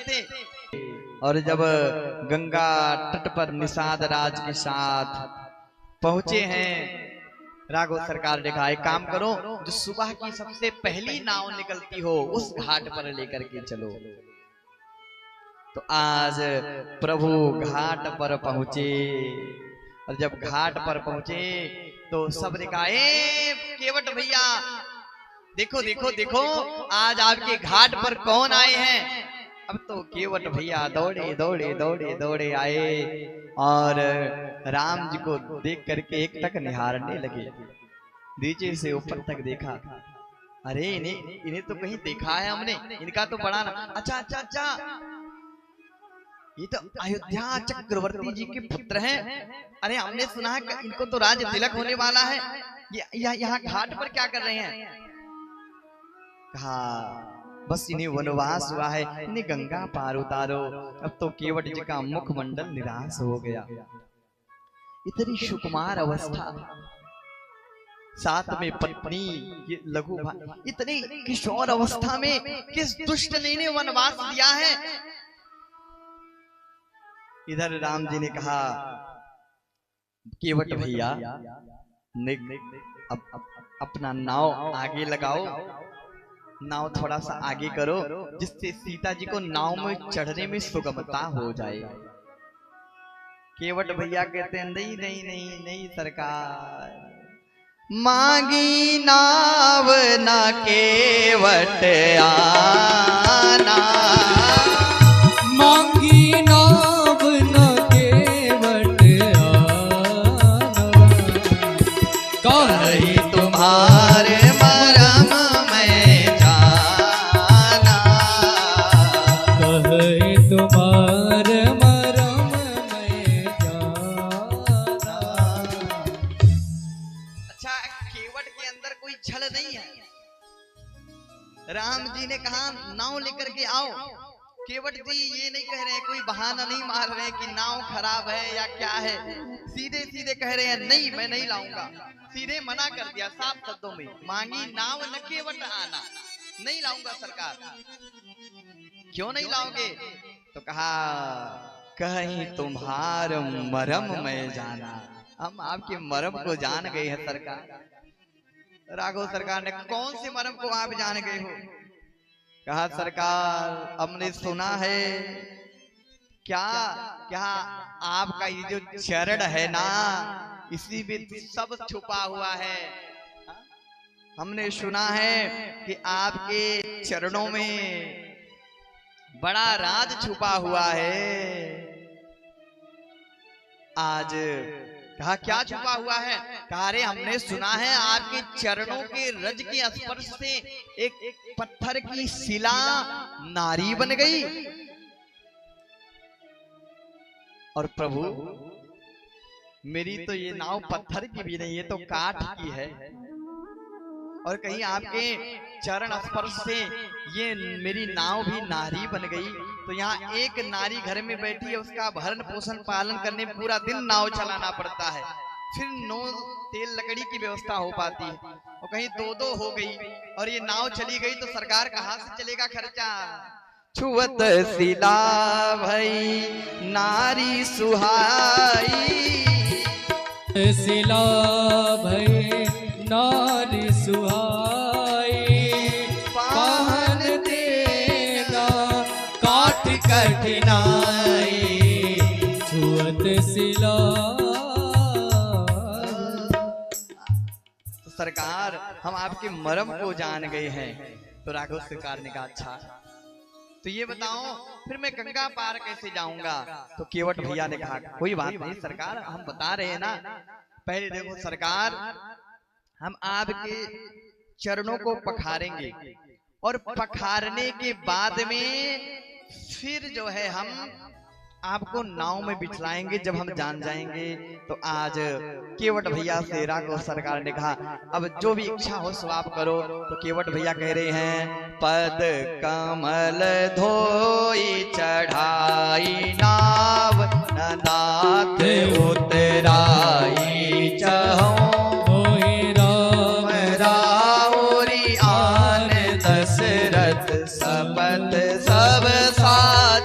थे। और जब गंगा तट पर निषाद राज के साथ पहुंचे हैं, राघव सरकार ने कहा एक काम करो, जो सुबह की सबसे पहली नाव निकलती हो उस घाट पर लेकर के चलो। तो आज प्रभु घाट पर पहुंचे, और जब घाट पर पहुंचे तो सबने कहा ए केवट भैया, देखो देखो देखो आज आपके घाट पर कौन आए हैं। अब तो केवट भैया दौड़े दौड़े दौड़े दौड़े आए और राम जी को देख करके एक टक निहारने लगे, नीचे से ऊपर तक देखा, अरे इन्हें तो कहीं देखा है हमने, इनका तो बड़ा ना, अच्छा अच्छा अच्छा ये तो अयोध्या चक्रवर्ती जी के पुत्र हैं। अरे हमने सुना है इनको तो राज तिलक होने वाला है, यहाँ घाट पर क्या कर रहे हैं। कहा बस इन्हें वनवास हुआ है, इन्हें गंगा पार उतारो। अब तो केवट जी का मुखमंडल निराश हो गया, इतनी सुकुमार अवस्था, साथ में पत्नी लघु भाई, इतनी किशोर अवस्था में किस दुष्ट ने इन्हें वनवास दिया है। इधर राम जी ने कहा केवट भैया अपना नाव आगे लगाओ, नाव थोड़ा सा आगे करो, जिससे सीता जी को नाव में चढ़ने में सुगमता हो जाए। केवट भैया कहते हैं नहीं नहीं नहीं नहीं सरकार, मांगी नाव न केवट आना, मांगी नाव न केवट आना, कहीं तुम्हारे मरम में जाना, कहीं तुम्हारे मरम में जाना। अच्छा केवट के अंदर कोई छल नहीं है। राम जी ने कहा नाव लेकर के आओ। केवट जी ये नहीं कह रहे हैं, कोई बहाना नहीं मार रहे हैं कि नाव खराब है या क्या है, सीधे सीधे कह रहे हैं नहीं मैं नहीं लाऊंगा, सीधे मना कर दिया साफ शब्दों में, मांगी नाव न केवट आना, नहीं लाऊंगा सरकार। क्यों नहीं लाओगे? तो कहा कहीं तुम्हार मरम में जाना, हम आपके मरम को जान गए हैं सरकार। राघव सरकार ने कौन से मरम को आप जान गए हो? कहा सरकार हमने सुना है क्या क्या आपका ये जो चरण है ना, इसी में सब छुपा हुआ है। हमने सुना है कि आपके चरणों में बड़ा राज छुपा हुआ है। आज कहा क्या छुपा हुआ है? कहा रे हमने सुना है आपके चरणों के रज के स्पर्श से एक पत्थर की शिला नारी बन गई। और प्रभु मेरी तो ये नाव पत्थर की भी नहीं, ये तो काठ की है, और कहीं आपके चरण स्पर्श से ये मेरी नाव भी नारी बन गई। तो यहाँ एक नारी घर में बैठी है, उसका भरण पोषण पालन करने में पूरा दिन नाव चलाना पड़ता है, फिर नो तेल लकड़ी की व्यवस्था हो पाती है, और कहीं दो दो हो गई और ये नाव चली गई तो सरकार कहाँ से चलेगा खर्चा। छुवत शिला भई नारी सुहाई, शिला भई नारी सुहाई, पाहन देगा काट कठिनाई, छुअत शिला। तो सरकार हम आपके मरम को जान गए हैं। तो राघव सरकार ने कहा अच्छा तो ये बताओ फिर मैं गंगा पार कैसे जाऊंगा? तो केवट भैया ने कहा कोई बात नहीं सरकार, हम बता रहे हैं ना। पहले देखो सरकार, हम आपके चरणों को पखारेंगे और पखारने के बाद में फिर जो है हम आपको नाव में बिछलाएंगे जब हम जान जाएंगे। तो आज केवट भैया से राघव सरकार ने कहा अब जो भी इच्छा हो सो आप करो। तो केवट भैया कह रहे हैं पद कमल धोई चढ़ाई नाव नदात उतराई चहो दशरथ सपत सब साज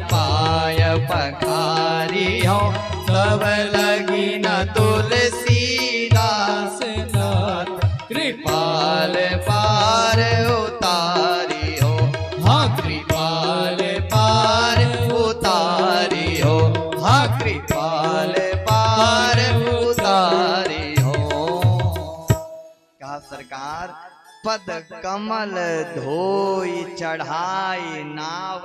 पाय पखारी हो तब लगी न तुलसीदास नाथ कृपाल पार उतारी हो। हाँ कृपाल पार उतारी हो। हाँ कृपाल पार उतारी हो। कहा सरकार पद कमल धोई चढ़ाई नाव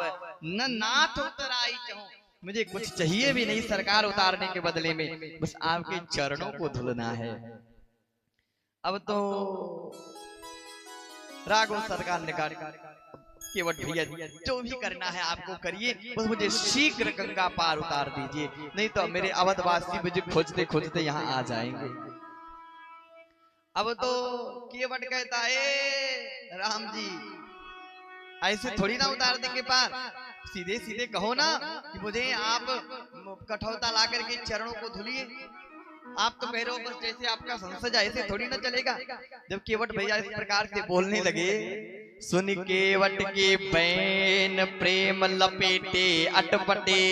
न नाथ उतराई चाहूं। मुझे कुछ चाहिए भी नहीं सरकार उतारने के बदले में, बस आपके चरणों को धुलना है। अब तो राघव सरकार ने कहा केवट भैया जो भी करना है आपको करिए, बस मुझे शीघ्र गंगा पार उतार दीजिए, नहीं तो मेरे अवधवासी मुझे खोजते खोजते यहाँ आ जाएंगे। अब तो केवट कहता है राम जी ऐसे थोड़ी ना उतार देंगे पार, सीधे सीधे कहो ना कि मुझे आप कठौता ला करके चरणों को धुलिए। आप तो कह रहे हो बस जैसे आपका संसद ऐसे थोड़ी ना चलेगा। जब केवट भैया इस प्रकार से बोलने लगे, सुन केवट के बैन प्रेम लपेटे अटपटे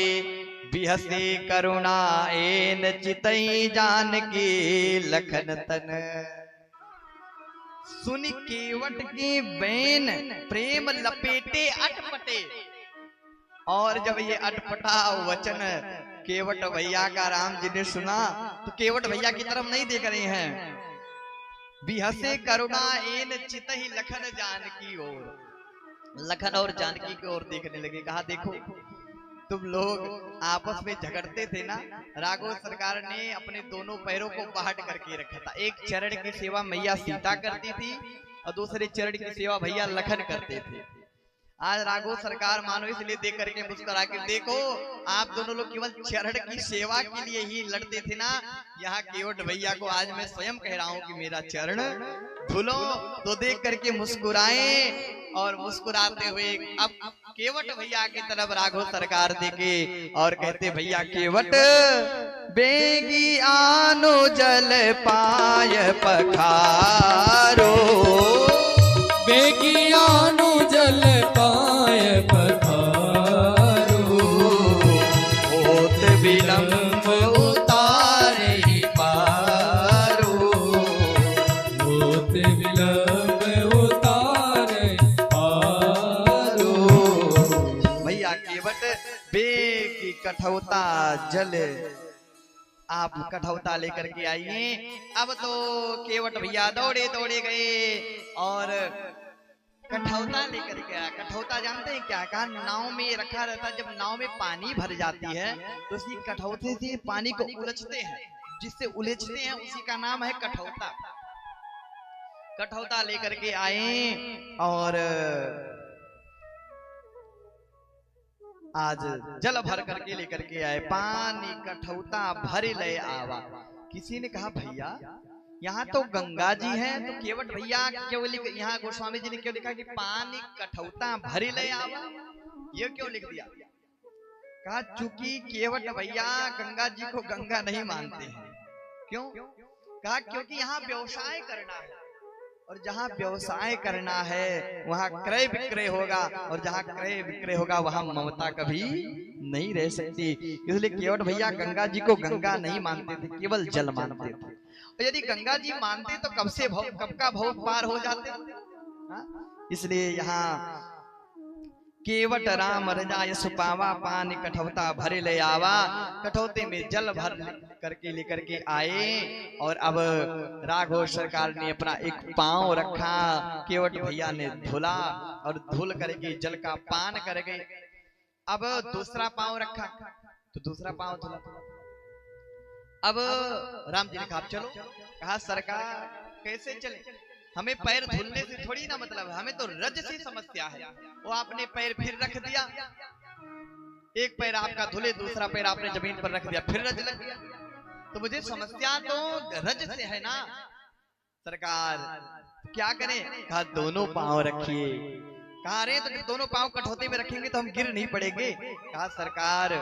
बिहसे करुणा एन चितई जान के लखन तन। सुन केवट के बैन प्रेम लपेटे अटपटे, और जब ये अटपटा वचन केवट भैया का राम जी ने सुना तो केवट भैया की तरफ नहीं देख रहे हैं, बिहसे करुणा एन चितहि लखन जानकी ओर, लखन और जानकी की ओर देखने लगे। कहा देखो तुम लोग आपस में झगड़ते थे ना, राघव सरकार ने अपने दोनों पैरों को बांट करके रखा था। एक चरण की सेवा मैया सीता करती थी और दूसरे चरण की सेवा भैया लखन करते थे। आज राघव सरकार मानो इसलिए देख करके मुस्कुरा के देखो आप दोनों लोग केवल चरण की सेवा के लिए ही लड़ते थे ना, यहाँ केवट भैया को आज मैं स्वयं कह रहा हूँ कि मेरा चरण धुलो, तो देख करके मुस्कुराए। और मुस्कुराते हुए अब केवट भैया की तरफ राघव सरकार देखे और कहते भैया केवट बेगी आनो जल पाय पखारो, बेगी आनो जल पाय पखारो, होत विलंब उतारे पारो, होत विलंब उतारे पारो। भैया केवट बेगी कठौता जल आप कठौता लेकर के आइए। अब तो केवट भैया दौड़े दौड़े गए और कठौता लेकर के आया। कठौता जानते हैं क्या? कहा नाव में रखा रहता, जब नाव में पानी भर जाती है तो उसी कठौते से पानी को उलझते हैं, जिससे उलझते हैं उसी का नाम है कठौता। कठौता लेकर के आए और आज जल भर करके लेकर के आए, पानी कठौता भर ले आवा। किसी ने कहा भैया यहाँ तो गंगा जी हैं, तो केवट भैया क्यों लिख, यहाँ गोस्वामी जी ने क्यों लिखा कि पानी कठौता भर ले आवा, ये क्यों लिख दिया? कहा चूंकि केवट भैया गंगा जी को गंगा नहीं मानते हैं। क्यों? कहा क्योंकि यहाँ व्यवसाय करना है, और जहाँ व्यवसाय करना है वहाँ क्रय विक्रय होगा, और जहाँ क्रय विक्रय होगा वहाँ ममता कभी नहीं रह सकती। इसलिए केवट भैया गंगा जी को गंगा नहीं मानते थे, केवल जल मानते थे। और यदि गंगा जी मानते तो कब का भव पार हो जाते। इसलिए यहाँ केवट राम रजाय सुपावा पानी कठौता भरे ले आवा। कठौते में जल भर करके लेकर के आए और अब राघव सरकार ने अपना एक पांव रखा, केवट भैया ने धुला और धुल करके जल का पान कर गए। अब दूसरा पांव रखा तो दूसरा पांव धुला। अब राम जी ने कहा चलो। कहा सरकार कैसे चले, हमें पैर धुलने से थोड़ी ना मतलब है, हमें तो रज से समस्या है। वो आपने पैर फिर रख दिया, एक पैर आपका धुले, दूसरा पैर आपने जमीन पर रख दिया, फिर रज लग गया। तो मुझे समस्या तो रज से है ना सरकार, क्या करें? कहा दोनों पांव रखिए। कहा अरे तो दोनों पांव कठौते में रखेंगे तो हम गिर नहीं पड़ेंगे। कहा सरकार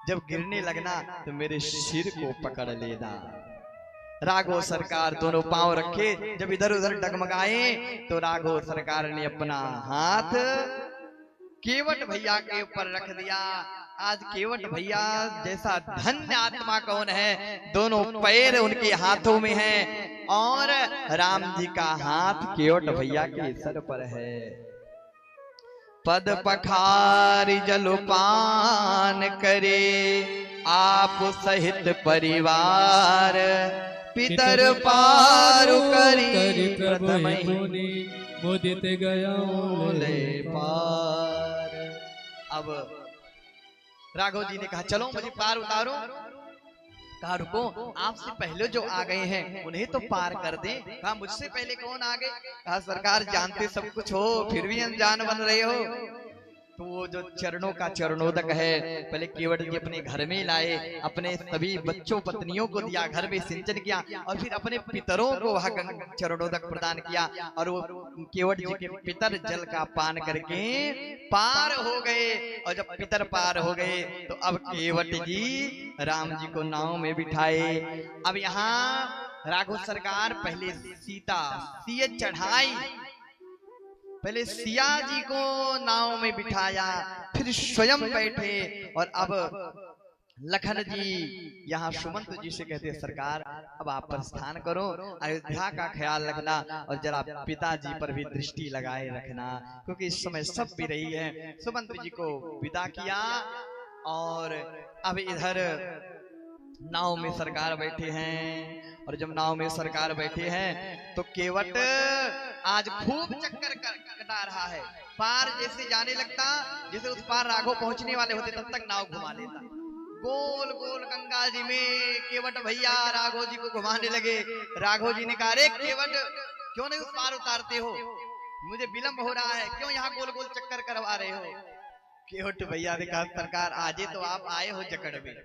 जब गिरने लगना तो मेरे सिर को पकड़ लेना। राघव सरकार दोनों पांव रखे, जब इधर उधर डगमगाए तो राघव सरकार ने अपना हाथ केवट भैया के ऊपर रख दिया। आज केवट भैया जैसा धन्य आत्मा कौन है, दोनों पैर उनके हाथों में हैं और राम जी का हाथ केवट भैया के सर पर है। पद पखारी जलपान करे आप सहित परिवार, पितर पारु करी प्रथमहि मुदित गया पार। अब राघव जी ने कहा चलो मुझे पार उतारो। कहा रुको, आपसे पहले जो आ गए हैं उन्हें तो पार कर दे। कहा मुझसे पहले कौन आ गए? कहा सरकार जानते सब कुछ हो फिर भी अनजान बन रहे हो। तो वो जो चरणों का चरणोदक है, पहले केवट जी अपने घर में लाए, अपने सभी बच्चों पत्नियों को दिया, घर में सिंचन किया और फिर अपने पितरों को वह चरणोदक प्रदान किया। और वो केवट जी के पितर जल का पान करके पार हो गए। और जब पितर पार हो गए तो अब केवट जी राम जी को नाव में बिठाए। अब यहाँ राघव सरकार पहले सीता सिया चढ़ाई, पहले सिया जी को नाव में बिठाया, फिर स्वयं बैठे। और अब लखन जी यहाँ सुमंत जी से कहते हैं सरकार अब आप प्रस्थान करो, अयोध्या का ख्याल रखना और जरा पिताजी पर भी दृष्टि लगाए रखना, क्योंकि इस समय सब भी रही है। सुमंत जी को विदा किया और अब इधर नाव में सरकार बैठे हैं। और जब नाव में सरकार बैठे हैं तो केवट आज खूब चक्कर कटा रहा है। पार जैसे जाने लगता, जैसे उस पार राघव पहुंचने वाले होते तब तक नाव घुमा लेता। गोल गोल गंगा जी में केवट भैया राघव जी को घुमाने लगे। राघव जी ने कहा अरे केवट क्यों नहीं उस पार उतारते हो, मुझे विलंब हो रहा है, क्यों यहाँ गोल गोल चक्कर करवा रहे हो? केवट भैया ने कहा सरकार आज तो आप आए हो जकड़ में,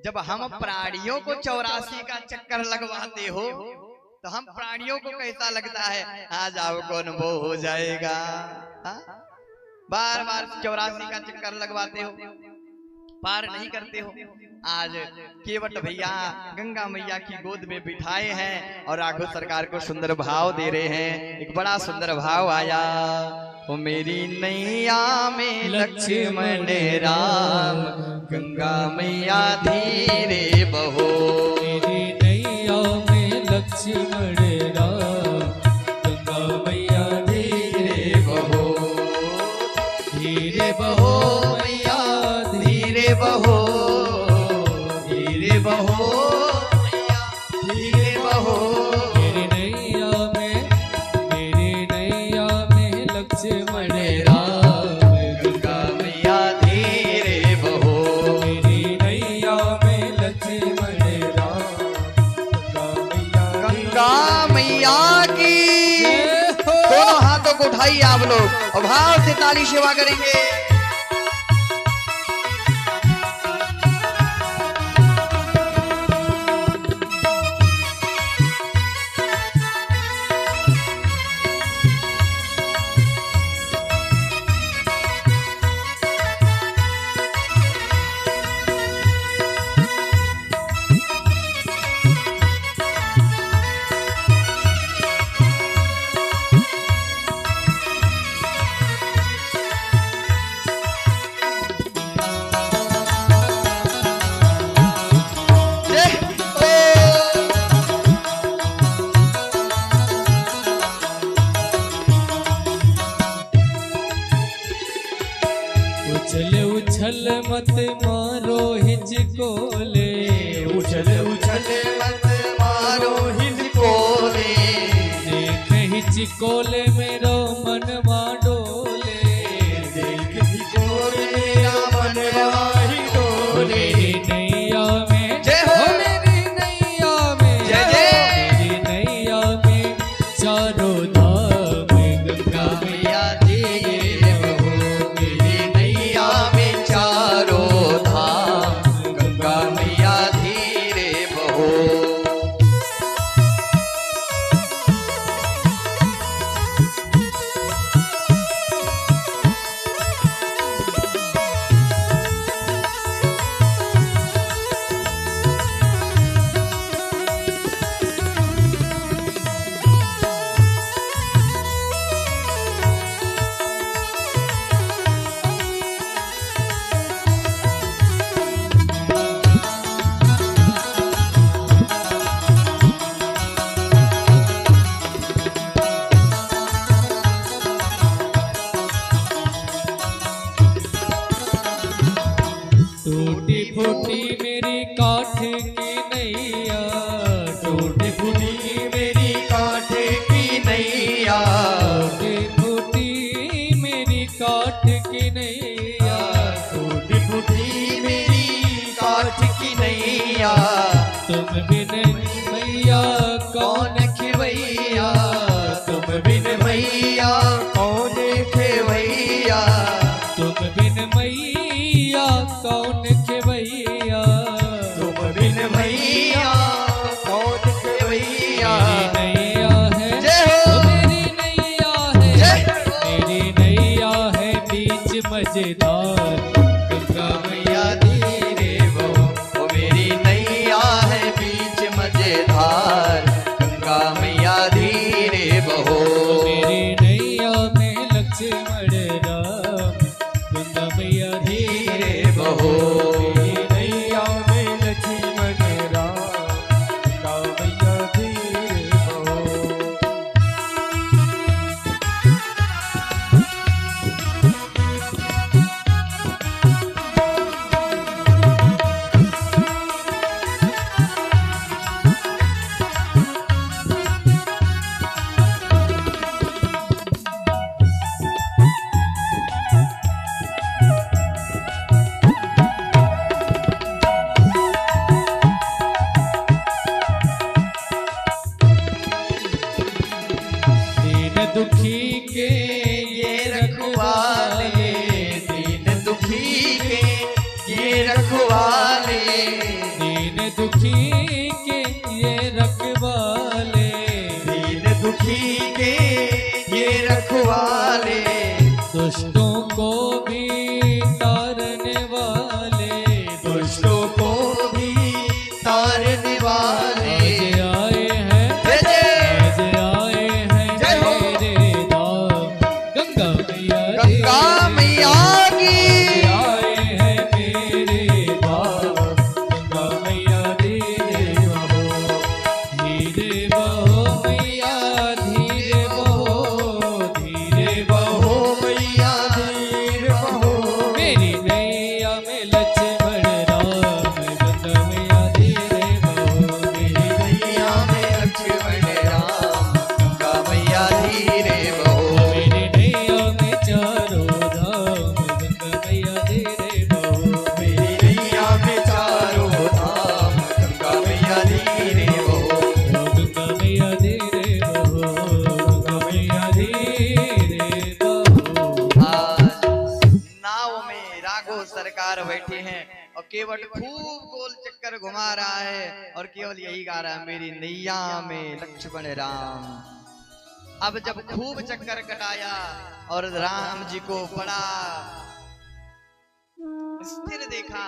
जब हम प्राणियों को 84 का चक्कर लगवाते हो तो हम प्राणियों को कैसा लगता है, आज आपको अनुभव हो जाएगा। बार बार 84 का चक्कर लगवाते हो, पार नहीं करते हो। आज केवट भैया गंगा मैया की गोद में बिठाए हैं और राघव सरकार को सुंदर भाव दे रहे हैं। एक बड़ा सुंदर भाव आया, ओ मेरी नैया में लक्ष्मण राम, गंगा मैया धीरे बहो। मेरी नैया में लक्ष्मण राम, गंगा मैया धीरे बहो। धीरे बहो मैया धीरे बहो, धीरे बहो मैया धीरे बहो। मेरी नैया में लक्ष्मण राम, गंगा मैया धीरे बहो। मेरी नैया में लक्ष्मण राम, गंगा मैया की दोनों हाथों को उठाइए आप लोग और भाव से ताली सेवा करेंगे। उछल मत मारो हिचकोले, उछल उछल मत मारो हिचकोले। देख हिचकोले मेरो मनवा डोले, देख हिचकोले मेरा मनवा ही डोले। मेरी नैया में जय हो, मेरी नैया में जय जय। मेरी नैया में चारों धाम, गंगा मैया धीरे बहो। मेरी नैया में चारों धाम, गंगा मैया धीरे बहो। कौन खिवैया, तुम बिन मैया कौन खेवैया, तुम बिन मैया कौन खेवैया, तुम बिन मैया कौन खेवैया। नैया है जय हो। मेरी नैया है, जय हो। मेरी नैया है बीच मजेदार, गंगा मैया धीरे बहो, ओ मेरी नैया है बीच मजेदार, गंगा मैया धीरे बहो। मेरी नैया में लक्ष्मण राम, गंगा मैया धीरे बहो, मेरी नैया में लक्ष्मण राम, गंगा मैया धीरे बहो। दीन दुखी के ये रखवाले, दीन दुखी के ये रखवाले, दीन दुखी के ये रखवाले, दीन दुखी के ये रखवाले, दुष्टों को भी तारने वाले, दुष्टों को भी तारने वाले। आज आए हैं, जय जय। आज आए हैं जय हो। मेरे धाम, गंगा मैया गंगा मैया की आए हैं मेरे धाम, गंगा मैया धीरे बहो, धीरे बहो मैया धीरे बहो, धीरे बहो बहो मैया धीरे बहो, मेरी नैया में लक्ष्मण राम, गंगा मैया धीरे बहो, मेरी नैया में लक्ष्मण राम, गंगा मैया धीरे बहो। मेरी नैया में चारों धाम, गंगा मैया धीरे बहो, मेरी नैया में चारों धाम, गंगा मैया धीरे बहो। गंगा मैया धीरे बहो, गंगा मैया धीरे बहो। आज नाव में राघव सरकार बैठे हैं और केवट खूब गोल चक्कर घुमा रहा है और केवल यही गा रहा है, मेरी नैया में लक्ष्मण राम। अब जब खूब चक्कर कटाया और राम जी को बड़ा स्थिर देखा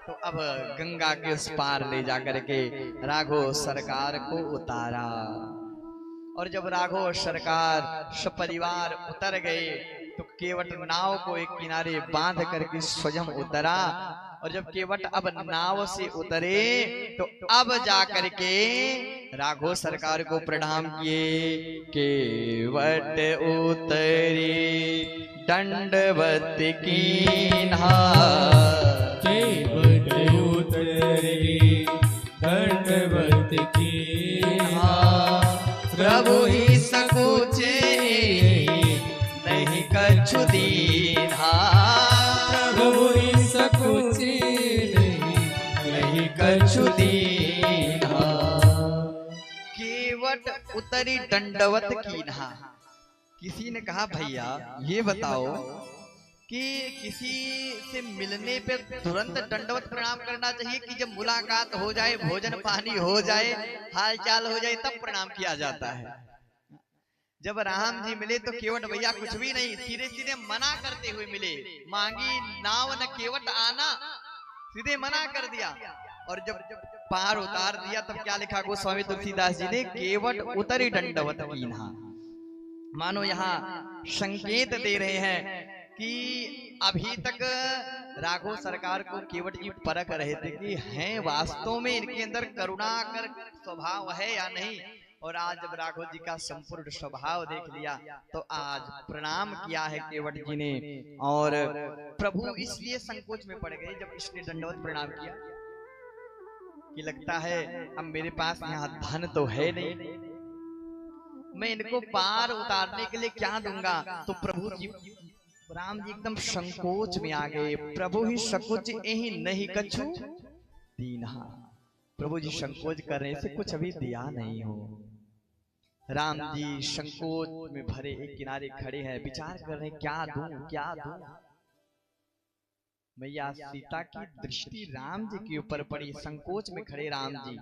तो अब गंगा के उस पार ले जाकर के राघव सरकार को उतारा। और जब राघव सरकार सपरिवार उतर गए तो केवट नाव को एक किनारे बांध करके स्वयं उतरा। और जब केवट अब नाव से उतरे तो अब जाकर के राघव सरकार को प्रणाम किए। केवट उतरी दंडवत कीन्हा, केवट उतरी दंडवत कीन्हा, प्रभु ही सकुचे नहीं कछु दीन्हा, प्रभु ही सकुची नहीं कछु दीन्हा। केवट उतरी दंडवत कीन्हा। किसी ने कहा भैया ये बताओ कि किसी से मिलने पे तुरंत दंडवत प्रणाम करना चाहिए कि जब मुलाकात हो जाए, भोजन पानी हो जाए, हाल चाल हो जाए तब प्रणाम किया जाता है। जब राम जी मिले तो केवट भैया कुछ भी नहीं, सीधे सीधे मना करते हुए मिले। मांगी नाव न केवट आना, सीधे मना कर दिया। और जब पार उतार दिया तब क्या लिखा गोस्वामी तुलसीदास जी ने, केवट उतरी दंडवत कीन्हा। मानो यहाँ संकेत दे रहे हैं कि अभी तक राघव सरकार को केवट जी परख रहे थे कि हैं वास्तव में इनके अंदर करुणा कर स्वभाव है या नहीं। और आज जब राघव जी का संपूर्ण स्वभाव देख लिया तो आज प्रणाम किया है केवट जी ने। और प्रभु इसलिए संकोच में पड़ गए जब इसने दंडवत प्रणाम किया कि लगता है अब मेरे पास यहाँ धन तो है नहीं, मैं इनको पार उतारने के लिए क्या दूंगा। तो प्रभु जी राम जी एकदम संकोच में आ गए। प्रभु ही सकुच यही नहीं कछु दीन्हा। प्रभु जी संकोच करने से कुछ अभी दिया नहीं हो। राम जी संकोच में भरे एक किनारे खड़े हैं, विचार कर रहे हैं क्या दूं क्या दूं। मैया सीता की दृष्टि राम जी के ऊपर पड़ी, संकोच में खड़े राम जी।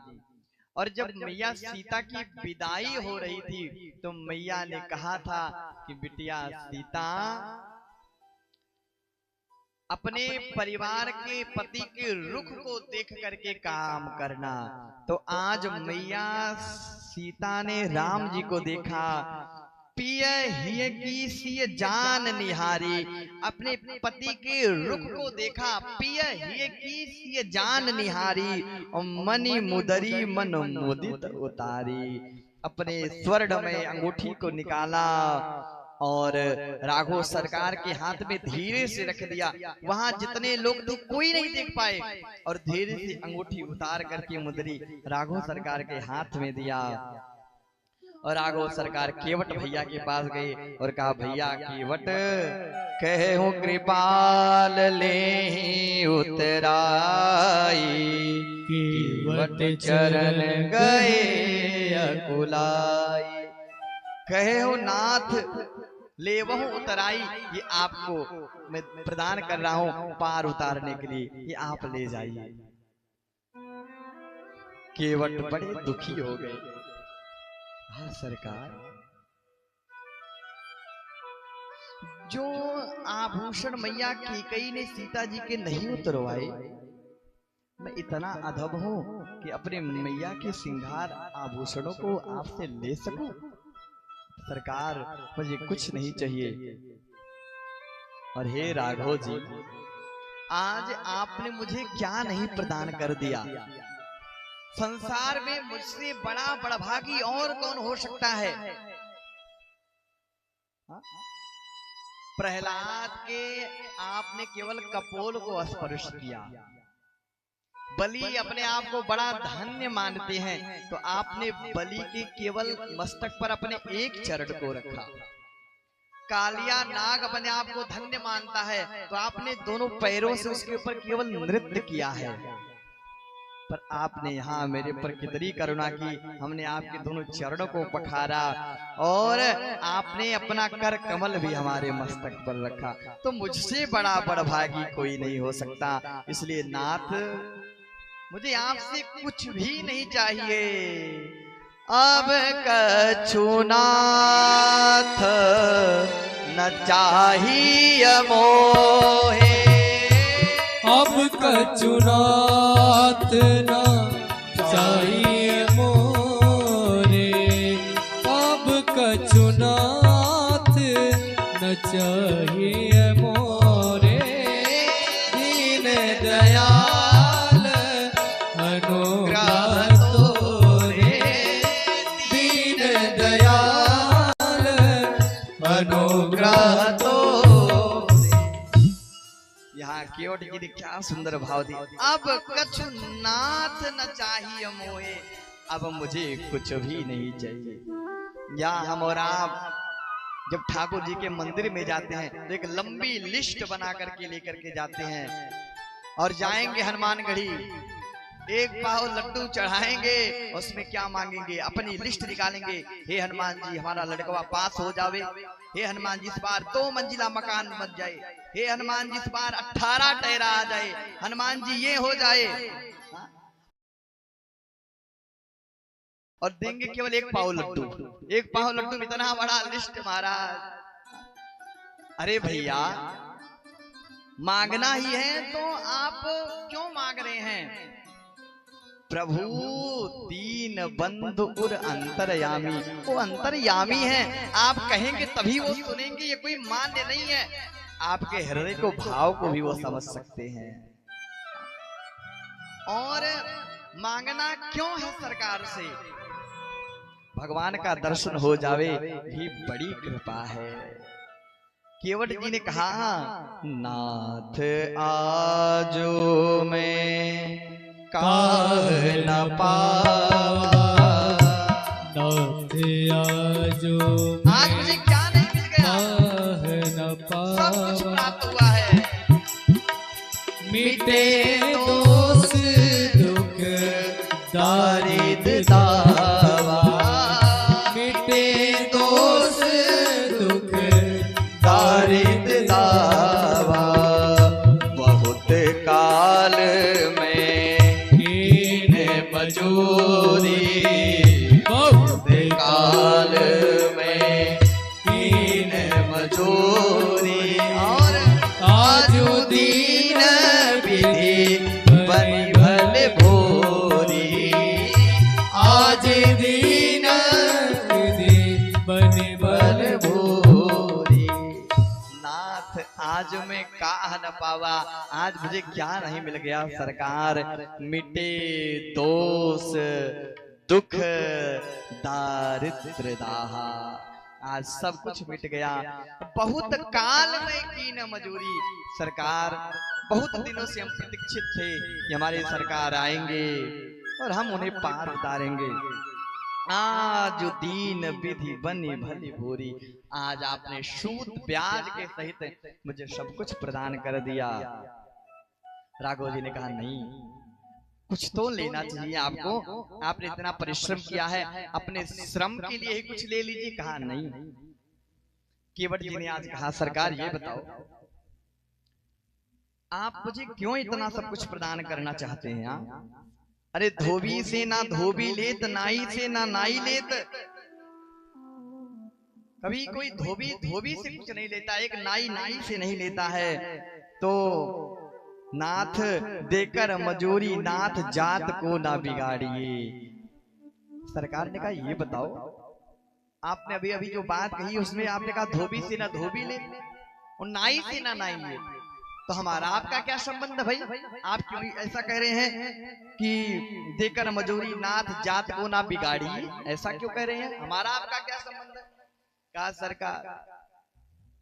और जब मैया सीता की विदाई हो रही थी तो मैया ने कहा था कि बिटिया सीता, अपने परिवार के पति के रुख को देख करके काम करना। तो आज मैया सीता ने राम जी को देखा, पिय हिय की सिय जान निहारी, अपने पति के रुख को देखा, पिय हिय की सिय जान निहारी, और मणि मुदरी मन मुदित उतारी। अपने स्वर्ण में अंगूठी को निकाला और राघव सरकार के हाथ में धीरे से रख दिया। वहां जितने लोग थे कोई नहीं देख पाए, और धीरे से अंगूठी उतार करके मुदरी राघव सरकार के हाथ में दिया। और राघव सरकार केवट भैया के पास गए और कहा, भैया केवट कहूं कृपाल ले उतराई, केवट चरण गए अकुलाई। कहूं नाथ ले वह उतराई, ये आपको मैं प्रदान कर रहा हूं पार उतारने के लिए, ये आप ले जाइए। केवट बड़े दुखी हो गए। हाँ सरकार, जो आभूषण मैया कैकेयी ने सीता जी के नहीं उतरवाए, मैं इतना अधम हूं कि अपने मैया के श्रृंगार आभूषणों को आपसे ले सकूं? सरकार मुझे कुछ नहीं चाहिए। और हे राघव जी, आज आपने मुझे क्या नहीं प्रदान कर दिया। संसार में मुझसे बड़ा बड़भागी और कौन हो सकता है? प्रहलाद के आपने केवल कपोल को स्पर्श किया। बलि अपने आप को बड़ा धन्य मानते हैं, तो आपने बलि के केवल मस्तक पर अपने एक चरण को रखा। कालिया नाग अपने आप को धन्य मानता है, तो आपने दोनों पैरों से उसके ऊपर केवल नृत्य किया है। पर आपने यहाँ मेरे पर कितनी करुणा की, हमने आपके दोनों चरणों को पखारा और आपने अपना कर कमल भी हमारे मस्तक पर रखा। तो मुझसे बड़ा बड़भागी कोई नहीं हो सकता। इसलिए नाथ, मुझे आपसे कुछ भी नहीं चाहिए। अब कछु नाथ न चाहिए मोहे, अब कछु नाथ न चाहिए मोरे, अब कछु नाथ न चाहिए मोरे। दीन दयाल अनुग्रह तोरे, दीन दयाल अनुग्रह तो। यहाँ केवट जी ने क्या सुंदर भाव दिया। अब कछु नाथ न चाहिए मोहे, अब मुझे कुछ भी नहीं चाहिए। या हम और आप जब ठाकुर जी के मंदिर में जाते हैं तो एक लंबी लिस्ट बना करके लेकर के जाते हैं और जाएंगे हनुमानगढ़ी, एक पाव लड्डू चढ़ाएंगे, उसमें क्या मांगेंगे, अपनी लिस्ट निकालेंगे। हे हनुमान जी, हमारा लड़कवा पास हो जावे। हे हनुमान जी, इस बार 2 मंजिला मकान बन जाए। हे हनुमान जी, इस बार 18 टहरा आ जाए। हनुमान जी, ये हो जाए। और देंगे केवल एक पाव लड्डू। एक पाव लड्डू, इतना बड़ा लिस्ट महाराज। अरे भैया, मांगना ही है तो आप क्यों मांग रहे हैं? प्रभु दीन बंधु उर अंतर्यामी, वो अंतर्यामी है। आप कहेंगे तभी वो सुनेंगे, ये कोई मान्य नहीं है। आपके हृदय को, भाव को भी वो समझ सकते हैं। और मांगना क्यों है सरकार से? भगवान का दर्शन हो जावे, ही बड़ी कृपा है। केवट जी ने कहा, नाथ आजो में काह न पावा, नाथ आजो आज मुझे क्या नहीं मिल गया, काह न पावा, सब कुछ प्राप्त हुआ है। मिटे दोष दुख दारिद दावा, मिटे आज मैं काह न पावा, आज मुझे क्या नहीं मिल गया सरकार। मिटे दोष दुख दारिद्र दाहा, आज सब कुछ मिट गया। बहुत काल में की न मजूरी सरकार, बहुत दिनों से हम प्रतीक्षित थे कि हमारे सरकार आएंगे और हम उन्हें पार उतारेंगे। आज दीन विधि बनी भली भूरी, आज आपने सूद ब्याज के सहित मुझे सब कुछ प्रदान कर दिया। राघव जी ने कहा नहीं, कुछ तो लेना चाहिए आपको, आपने इतना परिश्रम किया है, अपने श्रम के लिए ही कुछ ले लीजिए। कहा नहीं। केवट जी ने आज कहा सरकार ये बताओ, आप मुझे क्यों इतना सब कुछ प्रदान करना चाहते हैं? अरे धोबी से ना धोबी लेत, नाई से ना नाई लेत। कभी कोई धोबी धोबी से कुछ नहीं लेता, एक नाई नाई से नहीं लेता है। तो नाथ देकर मजूरी, नाथ जात को ना बिगाड़िए। सरकार ने कहा ये बताओ, आपने अभी अभी जो बात कही उसमें आपने कहा धोबी से ना धोबी ले और नाई से ना नाई ले, तो हमारा आपका क्या संबंध भाई? आप क्यों ऐसा कह रहे हैं कि देकर मजूरी नाथ जात को ना बिगाड़ी? ऐसा क्यों कह रहे हैं? हमारा आपका क्या संबंध है? कहा सरकार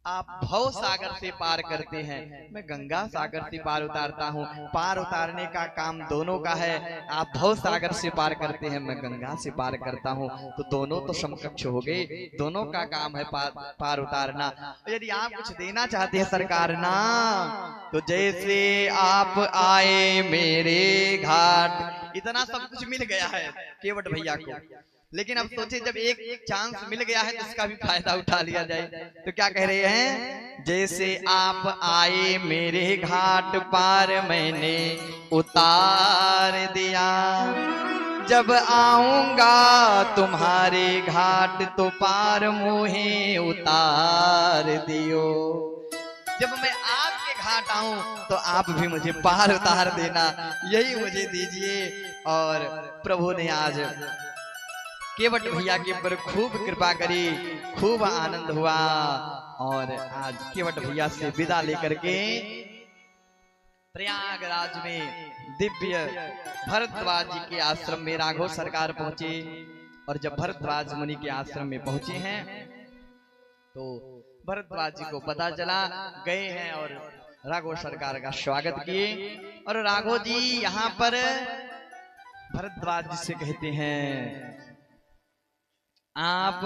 आप भव सागर से पार करते हैं, मैं गंगा सागर से पार उतारता हूँ। पार उतारने का काम दोनों का है। आप भव सागर से पार करते हैं, मैं गंगा से पार करता हूँ, तो दोनों तो समकक्ष हो गए, दोनों का काम है पार उतारना। यदि आप कुछ देना चाहते हैं सरकार ना, तो जैसे आप आए मेरे घाट, इतना सब कुछ मिल गया है केवट भैया को, लेकिन अब सोचे जब एक चांस मिल गया है तो इसका भी फायदा उठा लिया जाए। तो क्या कह रहे हैं? जैसे आप आए मेरे घाट पार मैंने उतार दिया, जब आऊंगा तुम्हारे घाट तो पार मुझे उतार दियो। जब मैं आपके घाट आऊं तो आप भी मुझे पार उतार देना, यही मुझे दीजिए। और प्रभु ने आज केवट भैया के ऊपर खूब कृपा करी, खूब आनंद हुआ। और आज केवट भैया से विदा लेकर के प्रयागराज में दिव्य भरद्वाज जी के आश्रम में राघव सरकार पहुंचे। और जब भरद्वाज मुनि के आश्रम में पहुंचे हैं तो भरद्वाज जी को पता चला, गए हैं और राघव सरकार का स्वागत किए। और राघव जी यहाँ पर भरद्वाज जी से कहते हैं, आप